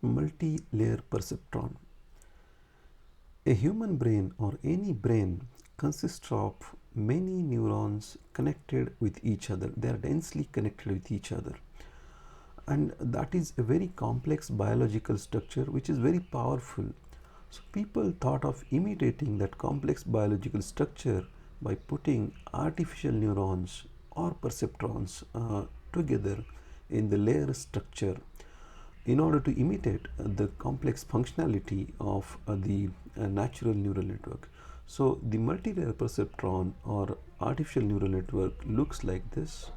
Multi-layer perceptron. A human brain or any brain consists of many neurons connected with each other. They are densely connected with each other. And that is a very complex biological structure which is very powerful. So people thought of imitating that complex biological structure by putting artificial neurons or perceptrons together in the layer structure in order to imitate the complex functionality of the natural neural network. So the multi-layer perceptron or artificial neural network looks like this.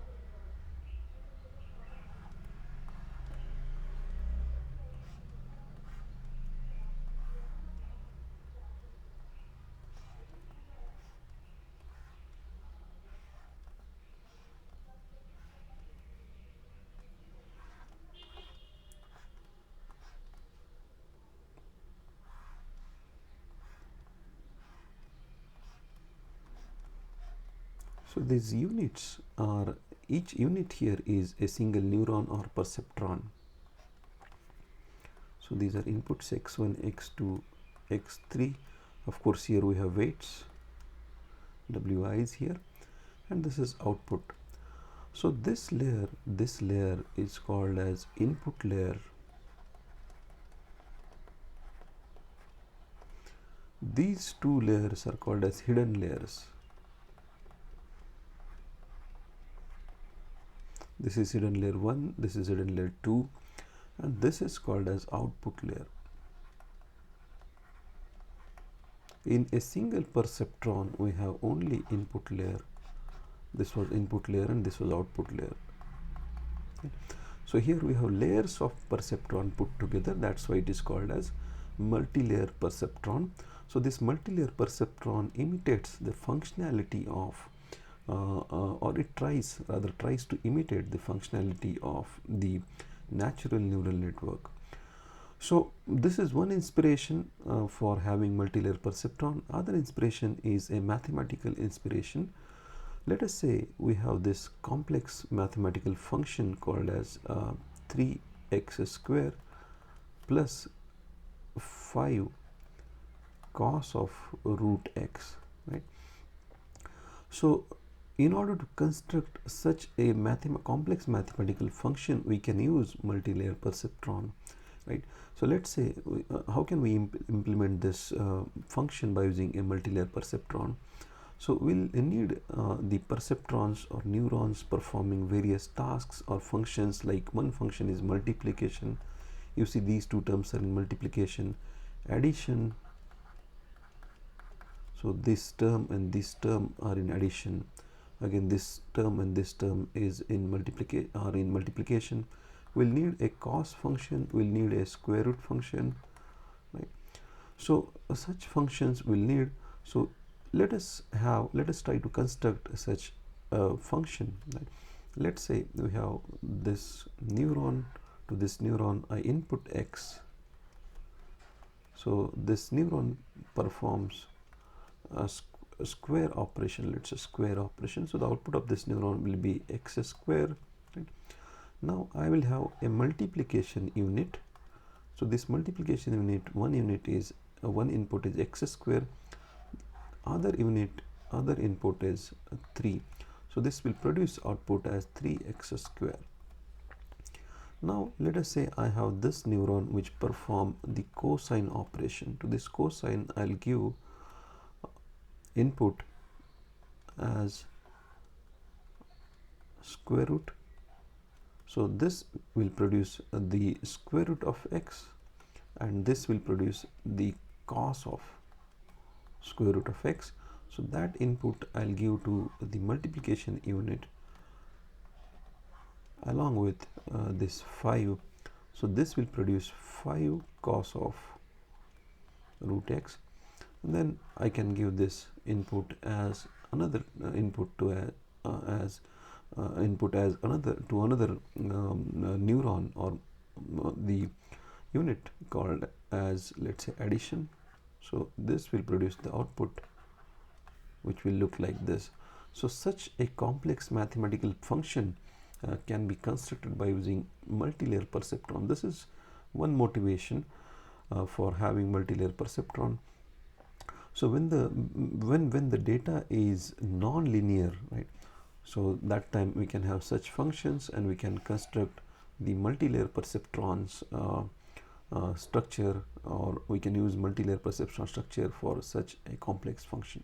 So these units are, each unit here is a single neuron or perceptron. So these are inputs x1, x2, x3. Of course here we have weights, wi is here, and this is output. So this layer is called as input layer. These two layers are called as hidden layers. This is hidden layer 1, this is hidden layer 2, and this is called as output layer. In a single perceptron, we have only input layer. This was input layer and this was output layer. Okay. So here we have layers of perceptron put together. That's why it is called as multi-layer perceptron. So this multi-layer perceptron imitates the functionality of or it tries to imitate the functionality of the natural neural network. So this is one inspiration for having multi-layer perceptron. Other inspiration is a mathematical inspiration. Let us say we have this complex mathematical function called as 3x square plus 5 cos of root x, right? So in order to construct such a complex mathematical function, we can use multi-layer perceptron, right? So let's say how can we implement this function by using a multi-layer perceptron? So we'll need the perceptrons or neurons performing various tasks or functions. Like one function is multiplication. You see these two terms are in multiplication. Addition, so this term and this term are in addition. Again, this term and this term is in multiplication. We'll need a cos function, we'll need a square root function, right? So such functions we'll need. So let us try to construct such a function, right? Let's say we have this neuron. To this neuron I input x. So this neuron performs a square operation. Let's say square operation. So the output of this neuron will be x square, right? Now I will have a multiplication unit. So this multiplication unit, one unit is one input is x square, other input is 3. So this will produce output as 3x square. Now let us say I have this neuron which perform the cosine operation. To this cosine I'll give input as square root. So this will produce the square root of x, and this will produce the cos of square root of x. So that input I'll give to the multiplication unit along with this 5. So this will produce 5 cos of root x, and then I can give this input as another input to another neuron or the unit called as, let's say, addition. So this will produce the output which will look like this. So such a complex mathematical function can be constructed by using multi-layer perceptron. This is one motivation for having multi-layer perceptron. So when the data is non-linear, right, so that time we can have such functions and we can construct the multi-layer perceptrons structure, or we can use multi-layer perceptron structure for such a complex function.